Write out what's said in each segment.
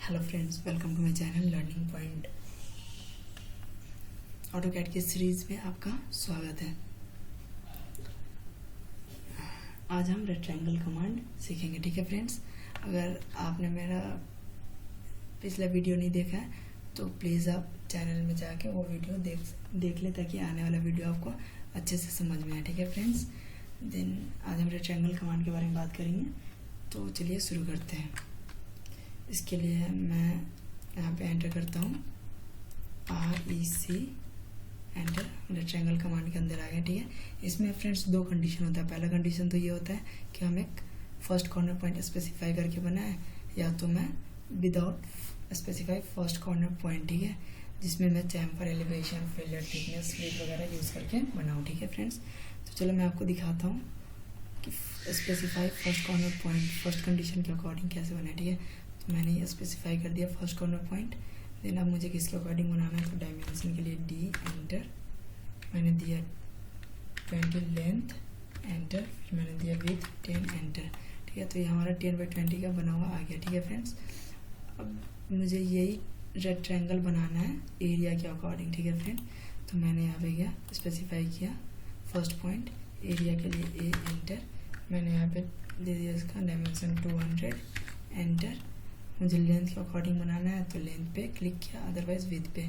Hello friends, welcome to my channel learning point. AutoCAD की series में आपका स्वागत है। आज हम रेक्टेंगल कमांड सीखेंगे। ठीक है फ्रेंड्स, अगर आपने मेरा पिछला वीडियो नहीं देखा है तो प्लीज़ आप चैनल में जाके वो वीडियो देख ले ताकि आने वाला वीडियो आपको अच्छे से समझ में आए। ठीक है फ्रेंड्स, देन आज हम रेक्टेंगल कमांड के बारे में बात करेंगे। तो चलिए शुरू करते हैं। इसके लिए मैं यहाँ पे एंटर करता हूँ REC, एंटर। रेक्टेंगल कमांड के अंदर आ गया। ठीक है, इसमें फ्रेंड्स दो कंडीशन होता है। पहला कंडीशन तो ये होता है कि हम एक फर्स्ट कॉर्नर पॉइंट स्पेसिफाई करके बनाए, या तो मैं without specify first corner point, ठीक है, जिसमें मैं chamfer, elevation, fillet, thickness, sweep वगैरह यूज़ करके बनाऊँ। ठीक है फ्रेंड्स, तो चलो मैं आपको दिखाता हूँ कि specify first corner point first condition के अकॉर्डिंग कैसे बनाए। ठीक है, तो मैंने ये स्पेसिफाई कर दिया फर्स्ट कॉर्नर पॉइंट। देन अब मुझे किसके अकॉर्डिंग बनाना है, तो डायमेंशन के लिए D, एंटर। मैंने दिया 20 लेंथ, एंटर। फिर मैंने दिया विथ 10, एंटर। ठीक है, तो ये हमारा 10/20 का बना हुआ आ गया। ठीक है फ्रेंड्स, अब मुझे यही रेक्टेंगल बनाना है एरिया के अकॉर्डिंग। ठीक है फ्रेंड, तो मैंने यहाँ पे गया स्पेसिफाई किया फर्स्ट पॉइंट एरिया के लिए A, एंटर। मैंने यहाँ पे दे दिया इसका डायमेंशन 200, एंटर। मुझे लेंथ के अकॉर्डिंग बनाना है तो लेंथ पे क्लिक किया, अदरवाइज विथ पे।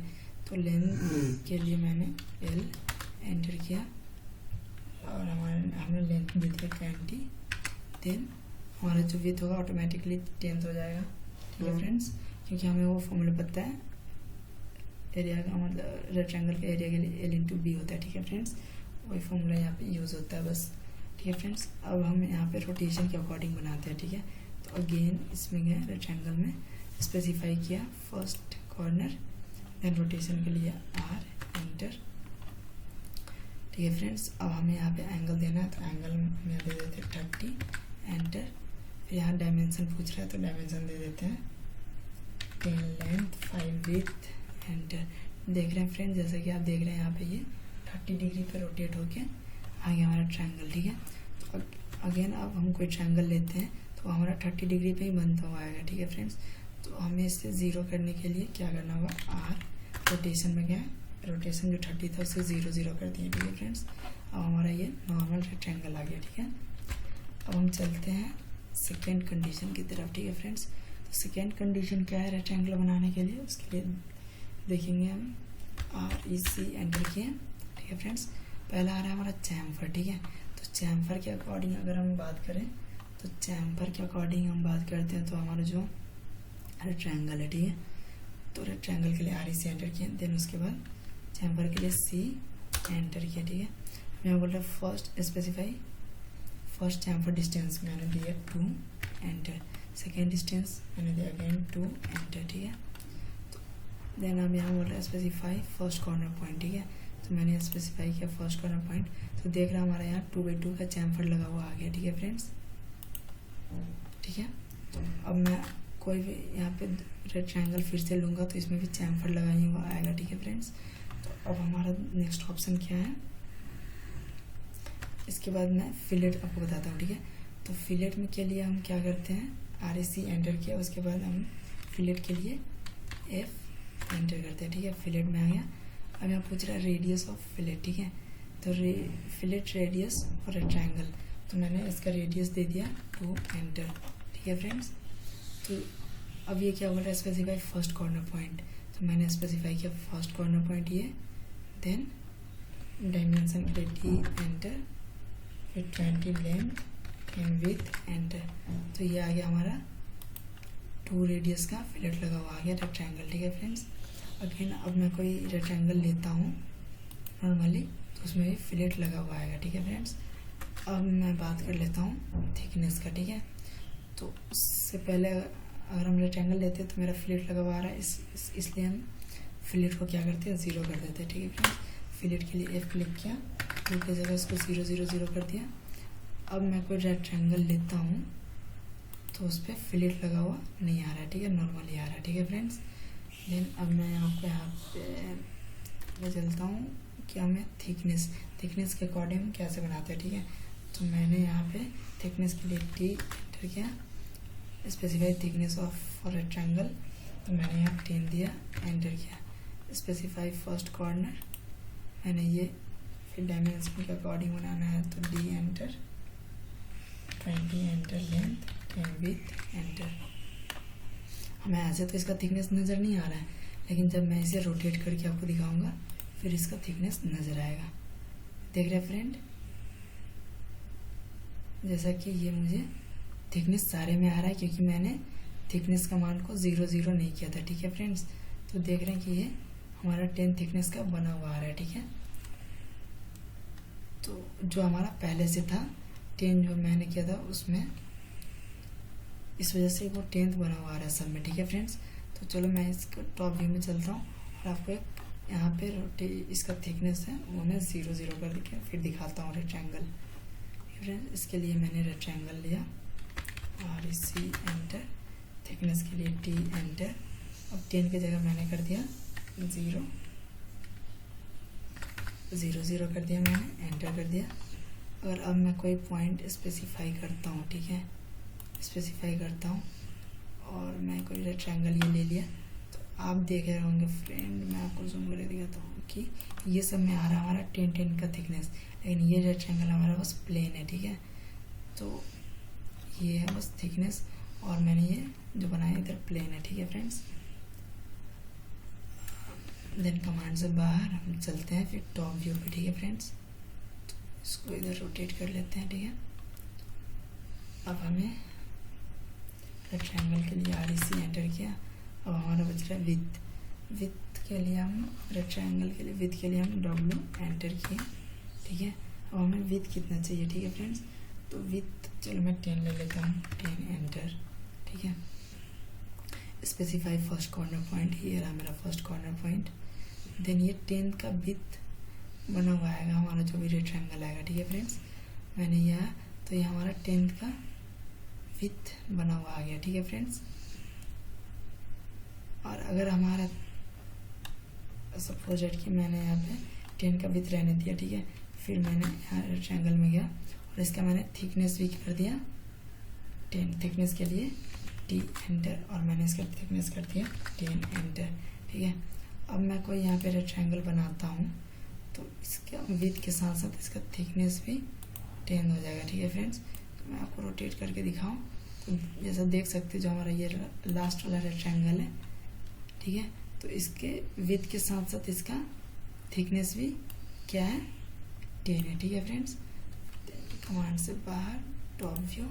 तो लेंथ के लिए मैंने L, एंटर किया, और हमने लेंथ विथ पे 20। देन हमारा जो विथ होगा ऑटोमेटिकली 10 हो जाएगा। ठीक है फ्रेंड्स, क्योंकि हमें वो फॉर्मूला पता है एरिया का, मतलब रेक्टेंगल के एरिया के लिए L × B होता है। ठीक है फ्रेंड्स, वही फॉर्मूला यहाँ पे यूज़ होता है बस। ठीक है फ्रेंड्स, अब हम यहाँ पे रोटेशन के अकॉर्डिंग बनाते हैं। ठीक है, तो अगेन इसमें गए रेक्टेंगल में स्पेसिफाई किया फर्स्ट कॉर्नर, देन रोटेशन के लिए R, एंटर। ठीक है फ्रेंड्स, अब हमें यहाँ पे एंगल देना है तो एंगल में दे देते हैं 30, एंटर। फिर यहाँ डायमेंशन पूछ रहा है तो डायमेंशन दे देते हैं 10 लेंथ, 5 विथ, एंटर। देख रहे हैं फ्रेंड्स, जैसे कि आप देख रहे हैं यहाँ पे ये 30 डिग्री पे रोटेट होके आ गया हमारा ट्रायंगल। ठीक है, तो अगेन अब हम कोई ट्रायंगल लेते हैं तो हमारा 30 डिग्री पे ही बनता हुआ आएगा। ठीक है फ्रेंड्स, तो हमें इससे 0 करने के लिए क्या करना होगा, R, रोटेशन में गया, रोटेशन जो 30 था उससे 0 कर दिया। ठीक है फ्रेंड्स, अब हमारा ये नॉर्मल रेक्टेंगल आ गया। ठीक है, अब हम चलते हैं सेकेंड कंडीशन की तरफ। ठीक है फ्रेंड्स, तो सेकेंड कंडीशन क्या है रेक्टेंगल बनाने के लिए, उसके लिए देखेंगे हम REC, एंटर किए। ठीक है फ्रेंड्स, पहला आ रहा है हमारा चैम्फर। ठीक है, तो चैम्फर के अकॉर्डिंग अगर हम बात करें तो चैम्फर के अकॉर्डिंग हम बात करते हैं तो हमारा जो रेक्टेंगल है, ठीक है, तो रेक्टेंगल के लिए REC, एंटर किया। देन उसके बाद चैम्फर के लिए C, एंटर किया। ठीक है, मैं बोल रहा first specify first chamfer distance मैंने दिया 2, एंटर। सेकेंड डिस्टेंस मैंने दिया अगेन 2, एंटर। ठीक है, तो देन हम यहाँ बोल रहे हैं स्पेसिफाई फर्स्ट कॉर्नर पॉइंट। ठीक है, तो मैंने स्पेसिफाई किया फर्स्ट कॉर्नर पॉइंट, तो देख रहा हमारा यहाँ 2/2 का चैम्फर लगा हुआ आ गया। ठीक है फ्रेंड्स, ठीक है, तो अब मैं कोई भी यहाँ पे रेड ट्रायंगल फिर से लूँगा तो इसमें भी चैम्फर लगा ही हुआ आएगा। ठीक है फ्रेंड्स, तो अब हमारा नेक्स्ट ऑप्शन क्या है, इसके बाद मैं फिलेट आपको बताता हूँ। ठीक है, तो फिलेट में के लिए हम क्या करते हैं, REC, एंटर किया, उसके बाद हम फिलेट के लिए F, एंटर करते हैं। ठीक है, फिलेट में आ गया। अब यहाँ पूछ रहा है रेडियस ऑफ फिलेट। ठीक है, तो फिलेट रेडियस और रेक्टेंगल, तो मैंने इसका रेडियस दे दिया 2, एंटर। ठीक है फ्रेंड्स, तो अब ये क्या बोल रहा है, स्पेसिफाई फर्स्ट कॉर्नर पॉइंट, तो मैंने स्पेसिफाई किया फर्स्ट कॉर्नर पॉइंट ये। देन डायमेंशन के लिए D, एंटर। फिर 20 लेंथ एंड विथ, एंटर। तो ये आ गया हमारा 2 रेडियस का फिलेट लगा हुआ आ गया रेक्टेंगल। ठीक है फ्रेंड्स, अगेन अब मैं कोई रेक्टेंगल लेता हूँ नॉर्मली तो उसमें भी फिलेट लगा हुआ आएगा। ठीक है फ्रेंड्स, अब मैं बात कर लेता हूँ थिकनेस का। ठीक है, तो उससे पहले अगर हम रेक्टेंगल लेते हैं तो मेरा फिलेट लगा हुआ आ रहा है, इसलिए हम फिलेट को क्या करते हैं, 0 कर देते हैं। ठीक है फ्रेंड्स, फिलेट के लिए F क्लिक किया, 2 की जगह उसको 0 कर दिया। अब मैं कोई रेक्टेंगल लेता हूँ तो उस पर फिलेट लगा हुआ नहीं आ रहा है। ठीक है, नॉर्मली आ रहा है। ठीक है फ्रेंड्स, देन अब मैं आपको यहाँ पे चलता हूँ कि हमें थिकनेस के अकॉर्डिंग कैसे बनाते हैं। ठीक है, तो मैंने यहाँ पे थिकनेस के लिए T, एंटर किया, specify thickness of for rectangle, तो मैंने यहाँ 10 दिया, एंटर किया। स्पेसिफाई फर्स्ट कॉर्नर, मैंने ये फिर डायमेंशन के अकॉर्डिंग बनाना है तो D enter, 20 enter, length 10 with enter. हमें ऐसे तो इसका थिकनेस नज़र नहीं आ रहा है, लेकिन जब मैं इसे रोटेट करके आपको दिखाऊंगा फिर इसका थिकनेस नज़र आएगा। देख रहे हैं फ्रेंड, जैसा कि ये मुझे थिकनेस सारे में आ रहा है क्योंकि मैंने थिकनेस कमांड को 0 0 नहीं किया था। ठीक है फ्रेंड्स, तो देख रहे हैं कि ये हमारा 10 थिकनेस का बना हुआ आ रहा है। ठीक है, तो जो हमारा पहले से था 10 जो मैंने किया था उसमें, इस वजह से वो 10th बना हुआ आ रहा है सब में। ठीक है फ्रेंड्स, तो चलो मैं इसको टॉप व्यू में चलता हूँ और आपको एक यहाँ पे इसका थिकनेस है वो मैं 0 0 कर के फिर दिखाता हूँ रेक्टेंगल। फ्रेंड्स, इसके लिए मैंने रेक्टेंगल लिया और इसी एंटर, थिकनेस के लिए टी एंटर। अब 10 की जगह मैंने कर दिया 0 0 0 कर दिया, मैंने एंटर कर दिया। और अब मैं कोई पॉइंट स्पेसिफाई करता हूँ, ठीक है, स्पेसिफाई करता हूँ और मैं कोई रेक्टेंगल ये ले लिया। तो आप देख रहे होंगे फ्रेंड, मैं आपको जूम करके दिखाता हूँ कि ये सब में आ रहा है हमारा 10 का थिकनेस, लेकिन ये रेक्टेंगल हमारा बस प्लेन है। ठीक है, तो ये है बस थिकनेस और मैंने ये जो बनाया इधर प्लेन है। ठीक है फ्रेंड्स, देन कमांड से बाहर हम चलते हैं फिर टॉप व्यू पे। ठीक है फ्रेंड्स, तो इसको इधर रोटेट कर लेते हैं। ठीक है, अब हमें रेक्टेंगल के लिए REC एंटर किया। अब हमारा बच रहा है विथ के लिए हम रेक्टेंगल के लिए विथ के लिए हम W एंटर किए। ठीक है, अब हमें विथ कितना चाहिए। ठीक है फ्रेंड्स, तो विथ चलो मैं 10 ले लेता हूँ, 10 एंटर। ठीक है, स्पेसिफाई फर्स्ट कॉर्नर पॉइंट, ये रहा मेरा फर्स्ट कॉर्नर पॉइंट। देन ये 10 का विथ बना हुआ आएगा हमारा जो भी रेक्टेंगल आएगा। ठीक है फ्रेंड्स, मैंने यह तो ये हमारा 10 का विथ बना हुआ आ गया। ठीक है फ्रेंड्स, और अगर हमारा सपोज कि मैंने यहाँ पे 10 का विथ रहने दिया। ठीक है, फिर मैंने यहाँ रेक्टेंगल में गया और इसका मैंने थिकनेस भी कर दिया 10, थिकनेस के लिए टी एंटर, और मैंने इसका थिकनेस कर दिया 10 एंटर। ठीक है, अब मैं कोई यहाँ पे रेक्टेंगल बनाता हूँ तो इसका विथ के साथ साथ इसका थिकनेस भी 10 हो जाएगा। ठीक है फ्रेंड्स, तो मैं आपको रोटेट करके दिखाऊँ तो जैसा देख सकते जो हमारा ये लास्ट वाला रेक्टेंगल है। ठीक है, तो इसके विथ के साथ साथ इसका थिकनेस भी क्या है, 10 है। ठीक है फ्रेंड्स, कमांड से बाहर टॉप व्यू।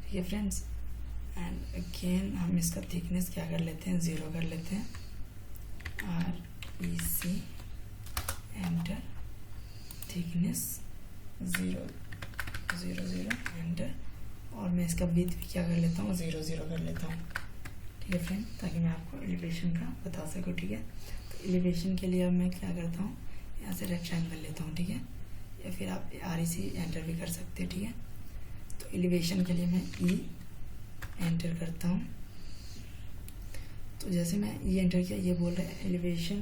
ठीक है फ्रेंड्स, एंड अगेन हम इसका थिकनेस क्या कर लेते हैं, 0 कर लेते हैं, REC एंटर, थिकनेस 0 0 0 एंटर, और मैं इसका विथ भी क्या कर लेता हूँ, 0 0 कर लेता हूँ। ठीक है फ्रेंड, ताकि मैं आपको एलिवेशन का बता सकूँ। ठीक है, तो एलिवेशन के लिए अब मैं क्या करता हूँ, यहाँ से रेक्टेंगल लेता हूँ। ठीक है, या फिर आप REC एंटर भी कर सकते हैं। ठीक है, तो एलिवेशन के लिए मैं E एंटर करता हूँ। तो जैसे मैं E एंटर किया, ये बोल रहा है elevation,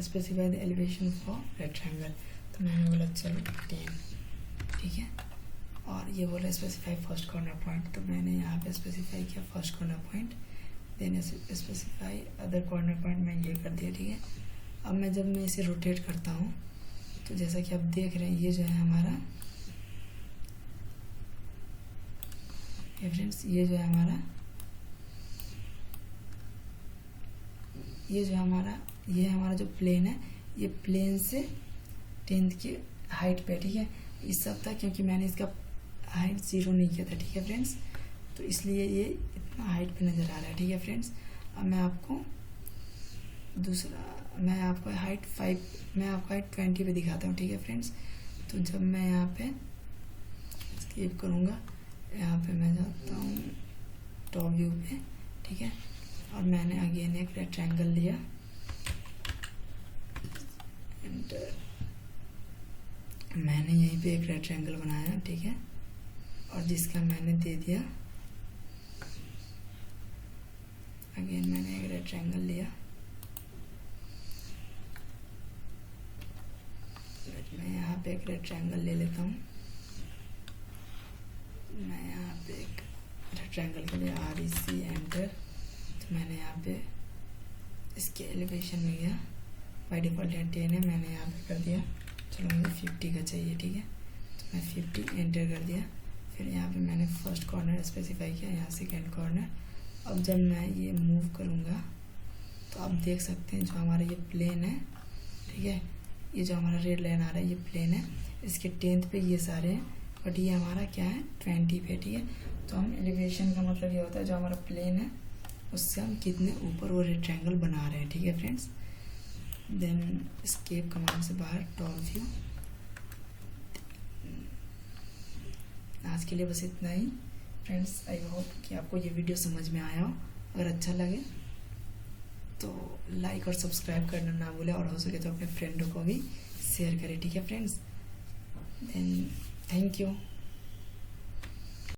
specify the elevation for rectangle, तो मैंने बोला चलो 10। ठीक है, और ये बोल रहा है स्पेसिफाई फर्स्ट कॉर्नर पॉइंट, तो मैंने यहाँ पे स्पेसिफाई किया first corner point, then specify other corner point मैं ये कर दिया। ठीक है, अब मैं जब मैं इसे रोटेट करता हूँ तो जैसा कि आप देख रहे हैं ये जो है हमारा, ये फ्रेंड्स ये जो है हमारा, ये हमारा जो प्लेन है, ये प्लेन से 10 की हाइट पे। ठीक है, इस सब था क्योंकि मैंने इसका हाइट 0 नहीं किया था। ठीक है फ्रेंड्स, तो इसलिए ये इतना हाइट पे नज़र आ रहा है। ठीक है फ्रेंड्स, अब मैं आपको हाइट 20 पे दिखाता हूँ। ठीक है फ्रेंड्स, तो जब मैं यहाँ पे स्किप करूँगा, यहाँ पे मैं जाता हूँ टॉप व्यू पे। ठीक है, और मैंने अगेन एक रेक्टेंगल लिया, मैंने यहीं पे एक रेक्टेंगल बनाया। ठीक है, और जिसका मैंने दे दिया, अगेन मैंने एक रेक्टेंगल लिया, मैं यहाँ पे एक रेक्टेंगल ले लेता हूँ, मैं यहाँ पे एक ट्रायंगल के लिए REC एंटर। तो मैंने यहाँ पे इसके एलिवेशन में गया, बाई डिफ़ॉल्ट यहाँ 10 है, मैंने यहाँ पे कर दिया, चलो मुझे 50 का चाहिए, ठीक है, तो मैं 50 एंटर कर दिया। फिर यहाँ पे मैंने फर्स्ट कॉर्नर स्पेसिफाई किया, यहाँ सेकेंड कॉर्नर। अब जब मैं ये मूव करूँगा तो आप देख सकते हैं जो हमारा ये प्लेन है, ठीक है, ये जो हमारा रेड लाइन आ रहा है ये प्लेन है, इसके 10th पे ये सारे हैं, बट ये हमारा क्या है 20 पे, ठीक है। तो हम एलिवेशन का मतलब ये होता है जो हमारा प्लेन है उससे हम कितने ऊपर वो रेक्टेंगल बना रहे हैं, ठीक है फ्रेंड्स। देन एस्केप कमांड से बाहर टॉप व्यू। आज के लिए बस इतना ही फ्रेंड्स। आई होप कि आपको ये वीडियो समझ में आया हो। अगर अच्छा लगे तो लाइक और सब्सक्राइब करना ना भूलें, और हो सके तो अपने फ्रेंडों को भी शेयर करें, ठीक है फ्रेंड्स। Then thank you.